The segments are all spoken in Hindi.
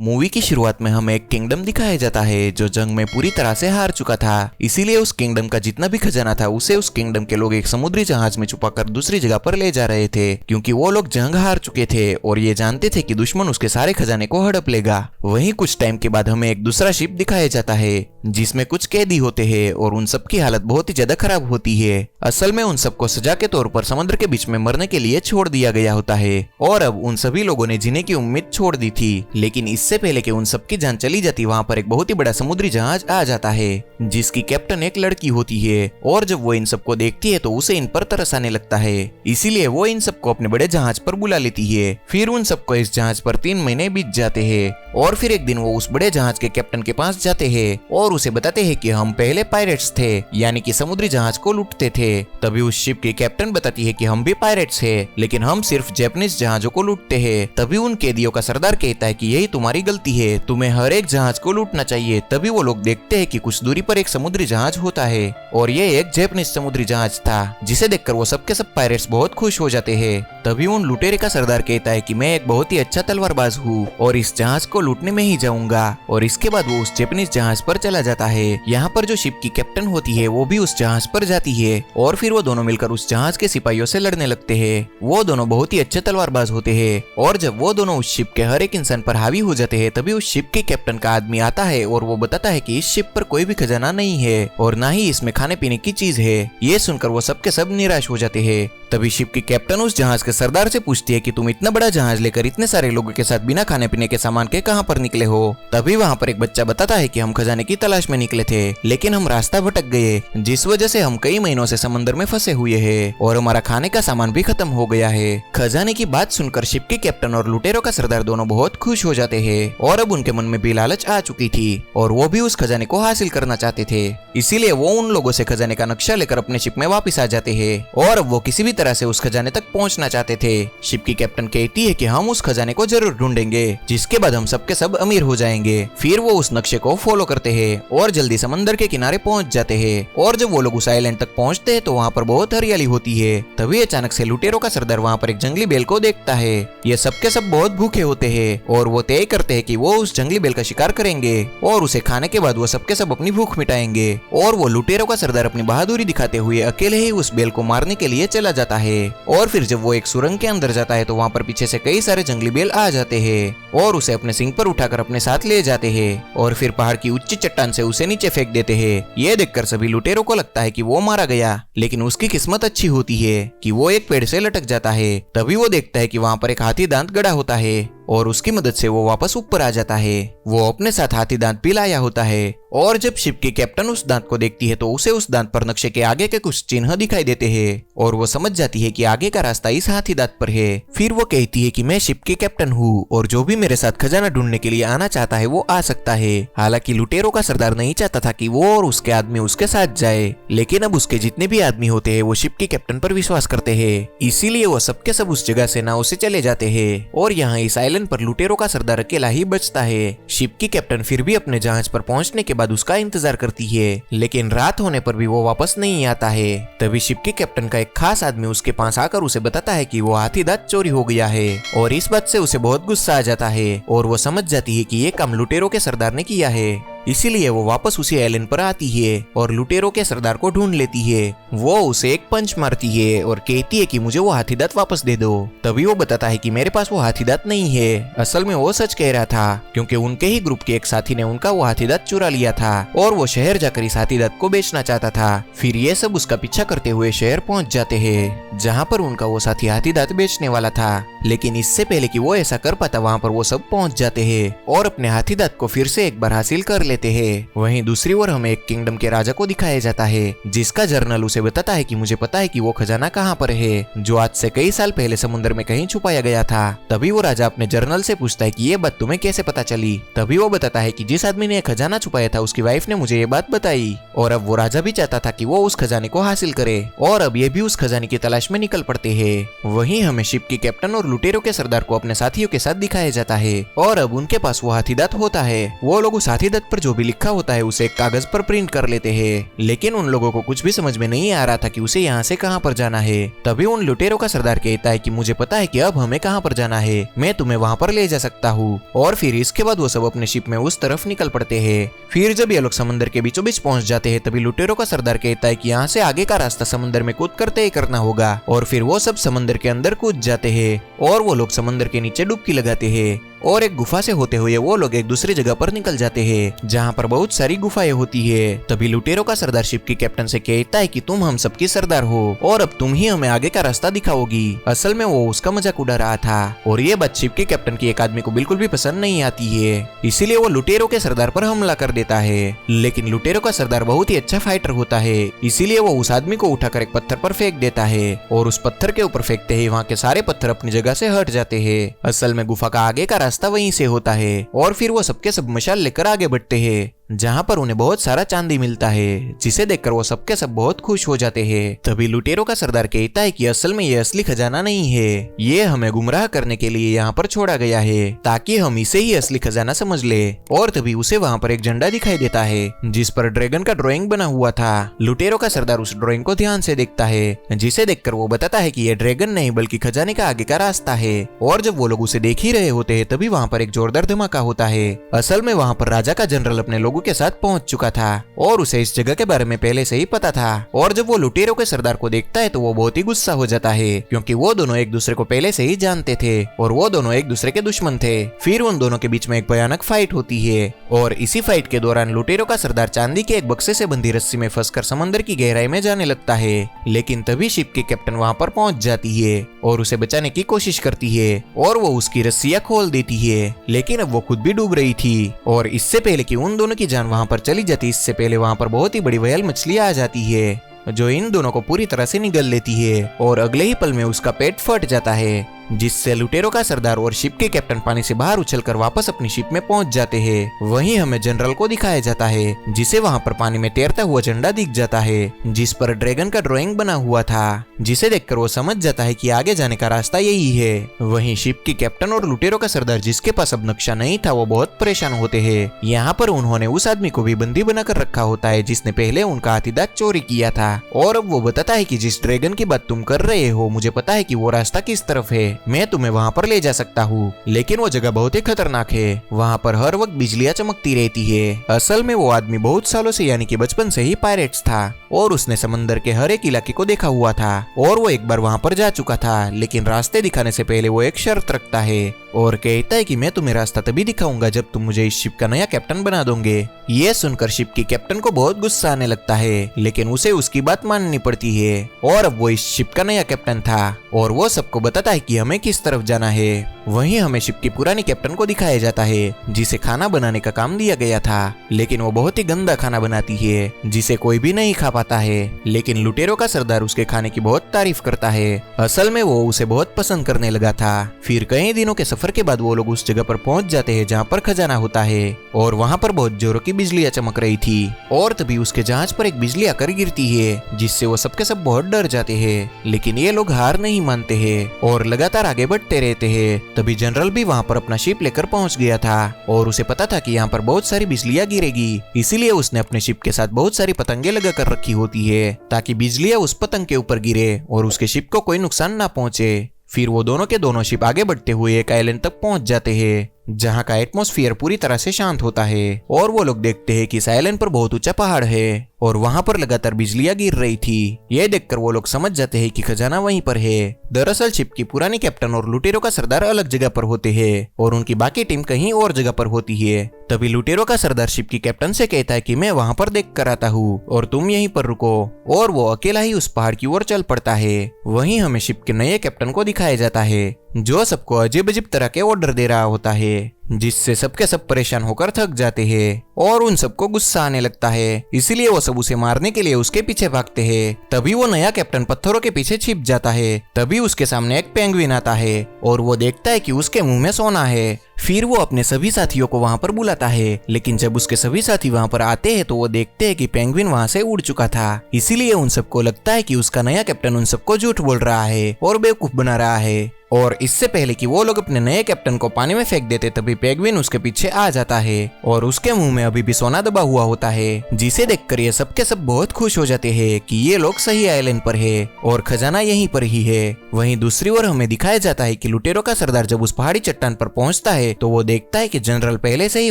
मूवी की शुरुआत में हमें एक किंगडम दिखाया जाता है जो जंग में पूरी तरह से हार चुका था। इसीलिए उस किंगडम का जितना भी खजाना था उसे उस किंगडम के लोग एक समुद्री जहाज में छुपाकर दूसरी जगह पर ले जा रहे थे, क्योंकि वो लोग जंग हार चुके थे और ये जानते थे कि दुश्मन उसके सारे खजाने को हड़प लेगा। वहीं कुछ टाइम के बाद हमें एक दूसरा शिप दिखाया जाता है जिसमें कुछ कैदी होते हैं और उन सब की हालत बहुत ही ज्यादा खराब होती है। असल में उन सबको सजा के तौर पर समुद्र के बीच में मरने के लिए छोड़ दिया गया होता है और अब उन सभी लोगों ने जीने की उम्मीद छोड़ दी थी। लेकिन इससे पहले कि उन सबकी जान चली जाती, वहाँ पर एक बहुत ही बड़ा समुद्री जहाज आ जाता है जिसकी कैप्टन एक लड़की होती है और जब वो इन सबको देखती है तो उसे इन पर तरस आने लगता है। इसीलिए वो इन सबको अपने बड़े जहाज पर बुला लेती है। फिर उन सबको इस जहाज पर 3 महीने बीत जाते हैं और फिर एक दिन वो उस बड़े जहाज के कैप्टन के पास जाते हैं और उसे बताते हैं कि हम पहले पायरेट्स थे, यानी कि समुद्री जहाज को लूटते थे। तभी उस शिप की कैप्टन बताती है कि हम भी पायरेट्स हैं, लेकिन हम सिर्फ जापानीज जहाजों को लूटते हैं। तभी उन कैदियों का सरदार कहता है कि यही तुम्हारी गलती है, तुम्हें हर एक जहाज को लूटना चाहिए। तभी वो लोग देखते हैं कि कुछ दूरी पर एक समुद्री जहाज होता है और ये एक जापानीज समुद्री जहाज था, जिसे देखकर वो सबके सब पायरेट्स बहुत खुश हो जाते हैं। तभी उन लुटेरे का सरदार कहता है कि मैं एक बहुत ही अच्छा तलवारबाज हूँ और इस जहाज को लूटने में ही जाऊंगा। और इसके बाद वो उस जापानीज जहाज पर चला जाता है। यहाँ पर जो शिप की कैप्टन होती है वो भी उस जहाज पर जाती है और फिर वो दोनों मिलकर उस जहाज के सिपाहियों से लड़ने लगते हैं। वो दोनों बहुत ही अच्छे तलवारबाज होते हैं और जब वो दोनों उस शिप के हर एक इंसान पर हावी हो जाते हैं तभी उस शिप के कैप्टन का आदमी आता है और वो बताता है कि इस शिप पर कोई भी खजाना नहीं है और ना ही इसमें खाने पीने की चीज है। ये सुनकर वो सबके सब निराश हो जाते हैं। तभी शिप की कैप्टन उस जहाज के सरदार से पूछती है कि तुम इतना बड़ा जहाज लेकर इतने सारे लोगों के साथ बिना खाने पीने के सामान के कहां पर निकले हो। तभी वहां पर एक बच्चा बताता है कि हम खजाने की तलाश में निकले थे, लेकिन हम रास्ता भटक गए, जिस वजह से हम कई महीनों से समंदर में फंसे हुए हैं और हमारा खाने का सामान भी खत्म हो गया है। खजाने की बात सुनकर शिप के कैप्टन और लुटेरों का सरदार दोनों बहुत खुश हो जाते हैं और अब उनके मन में भी लालच आ चुकी थी और वो भी उस खजाने को हासिल करना चाहते थे। इसीलिए वो उन लोगों से खजाने का नक्शा लेकर अपने शिप में वापस आ जाते हैं और अब वो किसी भी तरह से उस खजाने तक पहुंचना चाहते थे। शिप की कैप्टन कहती है कि हम उस खजाने को जरूर ढूंढेंगे, जिसके बाद हम सबके सब अमीर हो जाएंगे। फिर वो उस नक्शे को फॉलो करते हैं और जल्दी समंदर के किनारे पहुंच जाते हैं और जब वो लोग उस आइलैंड तक पहुंचते हैं तो वहाँ पर बहुत हरियाली होती है। तभी अचानक से लुटेरों का सरदार वहाँ पर एक जंगली बेल को देखता है। ये सबके सब बहुत भूखे होते हैं और वो तय करते हैं कि वो उस जंगली बेल का शिकार करेंगे और उसे खाने के बाद वो सबके सब अपनी भूख मिटाएंगे। और वो लुटेरों का सरदार अपनी बहादुरी दिखाते हुए अकेले ही उस बेल को मारने के लिए चला जाता है। और फिर जब वो एक सुरंग के अंदर जाता है तो वहाँ पर पीछे से कई सारे जंगली बेल आ जाते हैं और उसे अपने सिंग पर उठाकर अपने साथ ले जाते हैं और फिर पहाड़ की ऊंची चट्टान से उसे नीचे फेंक देते हैं। ये देखकर सभी लुटेरों को लगता है कि वो मारा गया, लेकिन उसकी किस्मत अच्छी होती है कि वो एक पेड़ से लटक जाता है। तभी वो देखता है कि वहाँ पर एक हाथी दांत गड़ा होता है और उसकी मदद से वो वापस ऊपर आ जाता है। वो अपने साथ हाथी दांत भी लाया होता है और जब शिप की कैप्टन उस दांत को देखती है तो उसे उस दांत पर नक्शे के आगे के कुछ चिन्ह दिखाई देते हैं और वो समझ जाती है कि आगे का रास्ता इस हाथी दांत पर है। फिर वो कहती है कि मैं शिप की कैप्टन हूँ और जो भी मेरे साथ खजाना ढूंढने के लिए आना चाहता है वो आ सकता है। हालांकि लुटेरों का सरदार नहीं चाहता था कि वो और उसके आदमी उसके साथ जाए, लेकिन अब उसके जितने भी आदमी होते हैं वो शिप की कैप्टन पर विश्वास करते हैं। इसीलिए वो सबके सब उस जगह से नाव से चले जाते हैं और यहाँ इस आइलैंड पर लुटेरों का सरदार अकेला ही बचता है। शिप की कैप्टन फिर भी अपने जहाज पर पहुंचने के बाद उसका इंतजार करती है, लेकिन रात होने पर भी वो वापस नहीं आता है। तभी शिप के कैप्टन का एक खास आदमी उसके पास आकर उसे बताता है कि वो हाथी दांत चोरी हो गया है और इस बात से उसे बहुत गुस्सा आ जाता है और वो समझ जाती है कि ये काम लुटेरों के सरदार ने किया है। इसीलिए वो वापस उसी आइलैंड पर आती है और लुटेरों के सरदार को ढूंढ लेती है। वो उसे एक पंच मारती है और कहती है कि मुझे वो हाथी दांत वापस दे दो। तभी वो बताता है कि मेरे पास वो हाथी दांत नहीं है। असल में वो सच कह रहा था, क्योंकि उनके ही ग्रुप के एक साथी ने उनका वो हाथी दांत चुरा लिया था और वो शहर जाकर इस हाथी दांत को बेचना चाहता था। फिर ये सब उसका पीछा करते हुए शहर पहुंच जाते हैं जहाँ पर उनका वो साथी हाथी दांत बेचने वाला था, लेकिन इससे पहले कि वो ऐसा कर पाता वहाँ पर वो सब पहुंच जाते हैं और अपने हाथी दांत को फिर से एक बार हासिल कर लेते हैं। वहीं दूसरी ओर हमें एक किंगडम के राजा को दिखाया जाता है जिसका जर्नल उसे बताता है कि मुझे पता है कि वो खजाना कहाँ पर है जो आज से कई साल पहले समुद्र में कहीं छुपाया गया था। तभी वो राजा अपने जर्नल से पूछता है कि ये बात तुम्हें कैसे पता चली। तभी वो बताता है कि जिस आदमी ने खजाना छुपाया था उसकी वाइफ ने मुझे ये बात बताई और अब वो राजा भी चाहता था कि वो उस खजाने को हासिल करे और अब ये भी उस खजाने की तलाश में निकल पड़ते हैं। वहीं हमें शिप की कैप्टन और लुटेरों के सरदार को अपने साथियों के साथ दिखाया जाता है और अब उनके पास वो हाथी दांत होता है। वो लोग उस हाथी दांत पर जो भी लिखा होता है उसे एक कागज पर प्रिंट कर लेते हैं। लेकिन उन लोगों को कुछ भी समझ में नहीं आ रहा था कि उसे यहाँ से कहाँ पर जाना है। तभी उन लुटेरों का सरदार कहता है कि मुझे पता है कि अब हमें कहाँ पर जाना है, मैं तुम्हें वहाँ पर ले जा सकता हूँ। और फिर इसके बाद वो सब अपने शिप में उस तरफ निकल पड़ते हैं। फिर जब ये लोग समंदर के बीचों बीच पहुंच जाते हैं तभी लुटेरों का सरदार कहता है कि यहाँ से आगे का रास्ता समंदर में कूद कर तय करना होगा। और फिर वो सब समंदर के अंदर कूद जाते हैं और वो लोग समंदर के नीचे डुबकी लगाते हैं। और एक गुफा से होते हुए वो लोग एक दूसरी जगह पर निकल जाते हैं जहाँ पर बहुत सारी गुफाएं होती है। तभी लुटेरों का सरदार शिप के कैप्टन से कहता है कि तुम हम सबकी सरदार हो और अब तुम ही हमें आगे का रास्ता दिखाओगी। असल में वो उसका मजाक उड़ा रहा था और ये बात शिप के कैप्टन की एक आदमी को बिल्कुल भी पसंद नहीं आती है। इसीलिए वो लुटेरों के सरदार पर हमला कर देता है। लेकिन लुटेरों का सरदार बहुत ही अच्छा फाइटर होता है, इसीलिए वो उस आदमी को उठाकर एक पत्थर पर फेंक देता है और उस पत्थर के ऊपर फेंकते ही वहाँ के सारे पत्थर अपनी जगह से हट जाते हैं। असल में गुफा का आगे का रास्ता वहीं से होता है और फिर वो सबके सब मशाल लेकर आगे बढ़ते हैं जहाँ पर उन्हें बहुत सारा चांदी मिलता है, जिसे देखकर वो सबके सब बहुत खुश हो जाते हैं। तभी लुटेरों का सरदार कहता है कि असल में ये असली खजाना नहीं है, ये हमें गुमराह करने के लिए यहाँ पर छोड़ा गया है ताकि हम इसे ही असली खजाना समझ ले। और तभी उसे वहाँ पर एक झंडा दिखाई देता है जिस पर ड्रैगन का ड्राइंग बना हुआ था। लुटेरों का सरदार उस ड्राइंग को ध्यान से देखता है, जिसे देखकर वो बताता है कि ये ड्रैगन नहीं बल्कि खजाने का आगे का रास्ता है। और जब वो लोग उसे देख ही रहे होते हैं तभी वहाँ पर एक जोरदार धमाका होता है। असल में वहाँ पर राजा का जनरल अपने लोगों के साथ पहुंच चुका था और उसे इस जगह के बारे में पहले से ही पता था। और जब वो लुटेरों के सरदार को देखता है तो वो बहुत ही गुस्सा हो जाता है क्योंकि वो दोनों एक दूसरे को पहले से ही जानते थे और वो दोनों एक दूसरे के दुश्मन थे। फिर उन दोनों के बीच में एक भयानक फाइट होती है और इसी फाइट के दौरान लुटेरों का सरदार चांदी के एक बक्से से बंधी रस्सी में फंसकर समंदर की गहराई में जाने लगता है। लेकिन तभी शिप की कैप्टन वहाँ पर पहुंच जाती है और उसे बचाने की कोशिश करती है और वो उसकी रस्सियां खोल देती है। लेकिन अब वो खुद भी डूब रही थी और इससे पहले कि उन दोनों की जान वहाँ पर चली जाती, इससे पहले वहाँ पर बहुत ही बड़ी व्हेल मछली आ जाती है जो इन दोनों को पूरी तरह से निगल लेती है और अगले ही पल में उसका पेट फट जाता है, जिससे लुटेरों का सरदार और शिप के कैप्टन पानी से बाहर उछलकर वापस अपनी शिप में पहुंच जाते हैं। वहीं हमें जनरल को दिखाया जाता है जिसे वहां पर पानी में तैरता हुआ झंडा दिख जाता है जिस पर ड्रैगन का ड्राइंग बना हुआ था, जिसे देखकर वो समझ जाता है कि आगे जाने का रास्ता यही है। वहीं शिप की कैप्टन और लुटेरों का सरदार जिसके पास अब नक्शा नहीं था वो बहुत परेशान होते हैं। यहाँ पर उन्होंने उस आदमी को भी बंदी बनाकर रखा होता है जिसने पहले उनका हाथीदांत चोरी किया था और अब वो बताता है कि जिस ड्रैगन की बात तुम कर रहे हो मुझे पता है कि वो रास्ता किस तरफ है, मैं तुम्हें वहाँ पर ले जा सकता हूँ। लेकिन वो जगह बहुत ही खतरनाक है, वहाँ पर हर वक्त बिजलियाँ चमकती रहती है। असल में वो आदमी बहुत सालों से यानी कि बचपन से ही पायरेट्स था और उसने समंदर के हर एक इलाके को देखा हुआ था और वो एक बार वहाँ पर जा चुका था। लेकिन रास्ते दिखाने से पहले वो एक शर्त रखता है और कहता है कि मैं तुम्हें रास्ता तभी दिखाऊंगा जब तुम मुझे इस शिप का नया कैप्टन बना दोगे। ये सुनकर शिप की कैप्टन को बहुत गुस्सा आने लगता है, लेकिन उसे उसकी बात माननी पड़ती है और अब वो इस शिप का नया कैप्टन था और वो सबको बताता है कि हमें किस तरफ जाना है। वहीं हमें शिप की पुरानी कैप्टन को दिखाया जाता है जिसे खाना बनाने का काम दिया गया था, लेकिन वो बहुत ही गंदा खाना बनाती है जिसे कोई भी नहीं खा पाता है। लेकिन लुटेरों का सरदार उसके खाने की बहुत तारीफ करता है। असल में वो उसे बहुत पसंद करने लगा था। फिर कई दिनों के सफर के बाद वो लोग उस जगह पर पहुंच जाते हैं जहाँ पर खजाना होता है और वहाँ पर बहुत जोरों की बिजलियाँ चमक रही थी और तभी उसके जहाज पर एक बिजली आकर गिरती है जिससे वो सबके सब बहुत डर जाते हैं। लेकिन ये लोग हार नहीं मानते हैं और लगातार आगे बढ़ते रहते हैं। तभी जनरल भी वहाँ पर अपना शिप लेकर पहुँच गया था और उसे पता था कि यहाँ पर बहुत सारी बिजलियाँ गिरेगी, इसीलिए उसने अपने शिप के साथ बहुत सारी पतंगे लगा कर रखी होती है ताकि बिजलियाँ उस पतंग के ऊपर गिरे और उसके शिप को कोई नुकसान ना पहुँचे। फिर वो दोनों के दोनों शिप आगे बढ़ते हुए एक आइलैंड तक पहुंच जाते हैं जहां का एटमॉस्फेयर पूरी तरह से शांत होता है और वो लोग देखते हैं कि इस आइलैंड पर बहुत ऊंचा पहाड़ है और वहां पर लगातार बिजलियां गिर रही थी। ये देखकर वो लोग समझ जाते हैं कि खजाना वहीं पर है। दरअसल शिप की पुरानी कैप्टन और लुटेरों का सरदार अलग जगह पर होते हैं और उनकी बाकी टीम कहीं और जगह पर होती है। तभी लुटेरों का सरदार शिप की कैप्टन से कहता है कि मैं वहां पर देख कर आता हूँ और तुम यहीं पर रुको, और वो अकेला ही उस पहाड़ की ओर चल पड़ता है। वहीं हमें शिप के नए कैप्टन को दिखाया जाता है जो सबको अजीब अजीब तरह के ऑर्डर दे रहा होता है, जिससे सबके सब परेशान होकर थक जाते हैं और उन सबको गुस्सा आने लगता है। इसीलिए वो सब उसे मारने के लिए उसके पीछे भागते हैं। तभी वो नया कैप्टन पत्थरों के पीछे छिप जाता है। तभी उसके सामने एक पेंगुइन आता है और वो देखता है कि उसके मुंह में सोना है। फिर वो अपने सभी साथियों को वहां पर बुलाता है, लेकिन जब उसके सभी साथी वहां पर आते हैं तो वो देखते हैं कि पेंगुइन वहां से उड़ चुका था। इसीलिए उन सबको लगता है कि उसका नया कैप्टन उन सबको झूठ बोल रहा है और बेवकूफ बना रहा है। और इससे पहले कि वो लोग अपने नए कैप्टन को पानी में फेंक देते तभी तभी पेंगुइन उसके पीछे आ जाता है और उसके मुंह में अभी भी सोना दबा हुआ होता है, जिसे देखकर ये सब के सब बहुत खुश हो जाते हैं कि ये लोग सही आइलैंड पर है और खजाना यहीं पर ही है। वहीं दूसरी ओर हमें दिखाया जाता है कि लुटेरों का सरदार जब उस पहाड़ी चट्टान पर पहुंचता है तो वो देखता है कि जनरल पहले से ही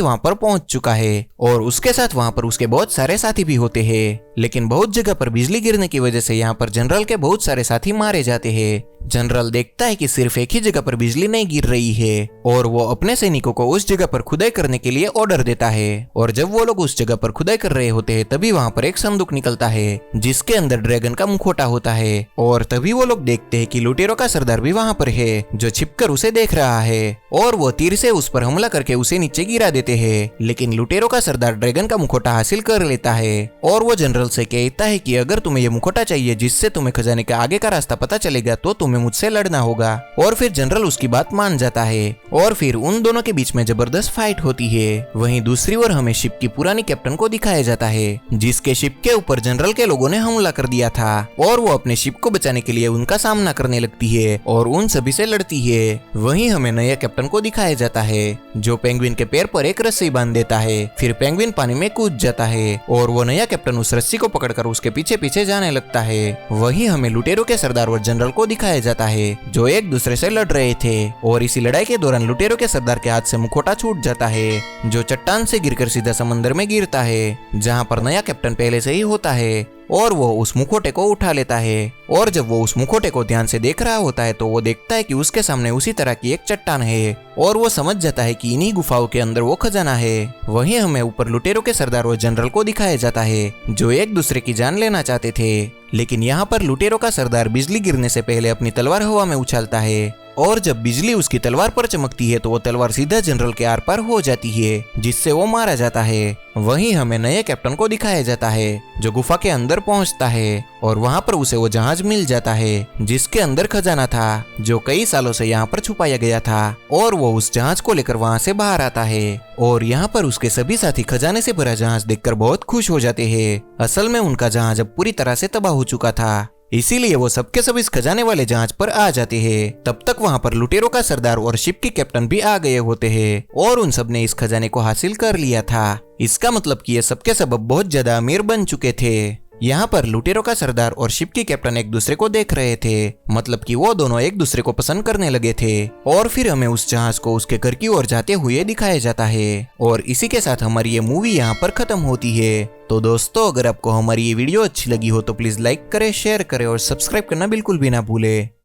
वहां पर पहुंच चुका है और उसके साथ वहां पर उसके बहुत सारे साथी भी होते हैं। लेकिन बहुत जगह पर बिजली गिरने की वजह से यहाँ पर जनरल के बहुत सारे साथी मारे जाते हैं। जनरल देखता है कि सिर्फ एक ही जगह पर बिजली नहीं गिर रही है और वो अपने सैनिकों को उस जगह पर खुदाई करने के लिए ऑर्डर देता है। और जब वो लोग उस जगह पर खुदाई कर रहे होते हैं तभी वहाँ पर एक संदूक निकलता है जिसके अंदर ड्रैगन का मुखौटा होता है। और तभी वो लोग देखते हैं कि लुटेरों का सरदार भी वहाँ पर है जो छिपकर उसे देख रहा है और वो तीर से उस पर हमला करके उसे नीचे गिरा देते हैं। लेकिन लुटेरों का सरदार ड्रैगन का मुखौटा हासिल कर लेता है और वो जनरल से कहता है कि अगर तुम्हें ये मुखौटा चाहिए जिससे तुम्हें खजाने के आगे का रास्ता पता चलेगा तो तुम्हें मुझसे लड़ना होगा। और फिर जनरल उसकी बात मान जाता है और फिर उन दोनों के बीच में जबरदस्त फाइट होती है। वहीं दूसरी ओर हमें शिप की पुरानी कैप्टन को दिखाया जाता है जिसके शिप के ऊपर जनरल के लोगों ने हमला कर दिया था और वो अपने शिप को बचाने के लिए उनका सामना करने लगती है और उन सभी से लड़ती है। वहीं हमें नया कैप्टन को दिखाया जाता है जो पेंगुइन के पैर पर एक रस्सी बांध देता है। फिर पेंगुइन पानी में कूद जाता है और वो नया कैप्टन उस रस्सी को पकड़कर उसके पीछे पीछे जाने लगता है। वहीं हमें लुटेरों के सरदार और जनरल को दिखाया जाता है जो एक दूसरे से लड़ रहे थे और इसी लड़ाई के दौरान लुटेरों के सरदार के हाथ से मुखौटा छूट जाता है जो चट्टान से गिरकर सीधा समंदर में गिरता है जहां पर नया कैप्टन पहले से ही होता है और वो उस मुखौटे को उठा लेता है। और जब वो उस मुखौटे को ध्यान से देख रहा होता है तो वो देखता है कि उसके सामने उसी तरह की एक चट्टान है और वो समझ जाता है कि इन्हीं गुफाओं के अंदर वो खजाना है। वहीं हमें ऊपर लुटेरों के सरदार और जनरल को दिखाया जाता है जो एक दूसरे की जान लेना चाहते थे। लेकिन यहाँ पर लुटेरों का सरदार बिजली गिरने से पहले अपनी तलवार हवा में उछालता है और जब बिजली उसकी तलवार पर चमकती है तो वो तलवार सीधा जनरल के आर पार हो जाती है जिससे वो मारा जाता है। वहीं हमें नए कैप्टन को दिखाया जाता है जो गुफा के अंदर पहुंचता है और वहां पर उसे वो जहाज मिल जाता है जिसके अंदर खजाना था जो कई सालों से यहाँ पर छुपाया गया था और वो उस जहाज को लेकर वहां से बाहर आता है और यहाँ पर उसके सभी साथी खजाने से भरा जहाज देखकर बहुत खुश हो जाते हैं। असल में उनका जहाज अब पूरी तरह से तबाह हो चुका था, इसीलिए वो सबके सब इस खजाने वाले जहाज पर आ जाते हैं। तब तक वहाँ पर लुटेरों का सरदार और शिप की कैप्टन भी आ गए होते हैं और उन सब ने इस खजाने को हासिल कर लिया था। इसका मतलब कि ये सबके सब बहुत ज्यादा अमीर बन चुके थे। यहाँ पर लुटेरों का सरदार और शिप की कैप्टन एक दूसरे को देख रहे थे, मतलब कि वो दोनों एक दूसरे को पसंद करने लगे थे। और फिर हमें उस जहाज को उसके घर की ओर जाते हुए दिखाया जाता है और इसी के साथ हमारी ये मूवी यहाँ पर खत्म होती है। तो दोस्तों, अगर आपको हमारी ये वीडियो अच्छी लगी हो तो प्लीज लाइक करें, शेयर करें और सब्सक्राइब करना बिल्कुल भी ना भूले।